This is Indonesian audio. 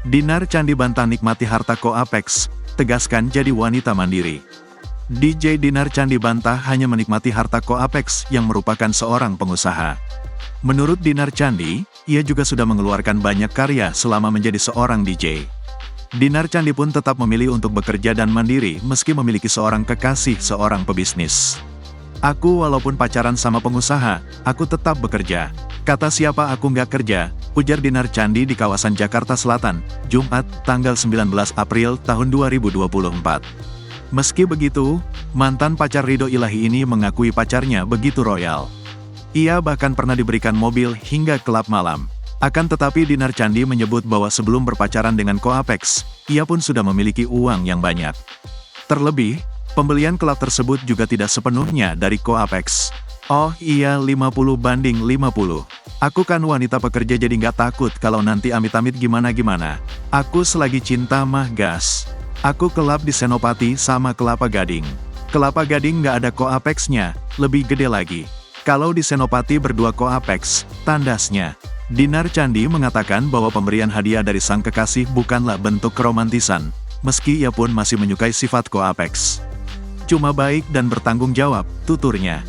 Dinar Candi bantah nikmati harta Ko-Apex, tegaskan jadi wanita mandiri. DJ Dinar Candi bantah hanya menikmati harta Ko-Apex yang merupakan seorang pengusaha. Menurut Dinar Candi, ia juga sudah mengeluarkan banyak karya selama menjadi seorang DJ. Dinar Candi pun tetap memilih untuk bekerja dan mandiri meski memiliki seorang kekasih seorang pebisnis. Aku walaupun pacaran sama pengusaha, aku tetap bekerja. Kata siapa aku nggak kerja, ujar Dinar Candi di kawasan Jakarta Selatan, Jumat, tanggal 19 April tahun 2024. Meski begitu, mantan pacar Ridho Ilahi ini mengakui pacarnya begitu royal. Ia bahkan pernah diberikan mobil hingga klub malam. Akan tetapi Dinar Candi menyebut bahwa sebelum berpacaran dengan Ko-Apex, ia pun sudah memiliki uang yang banyak. Terlebih, pembelian klub tersebut juga tidak sepenuhnya dari Ko-Apex. Oh iya 50-50. Aku kan wanita pekerja jadi nggak takut kalau nanti amit-amit gimana-gimana. Aku selagi cinta mah gas. Aku kelab di Senopati sama Kelapa Gading. Kelapa Gading nggak ada Ko-Apex-nya, lebih gede lagi. Kalau di Senopati berdua Ko-Apex, tandasnya. Dinar Candi mengatakan bahwa pemberian hadiah dari sang kekasih bukanlah bentuk keromantisan, meski ia pun masih menyukai sifat Ko-Apex. Cuma baik dan bertanggung jawab, tuturnya.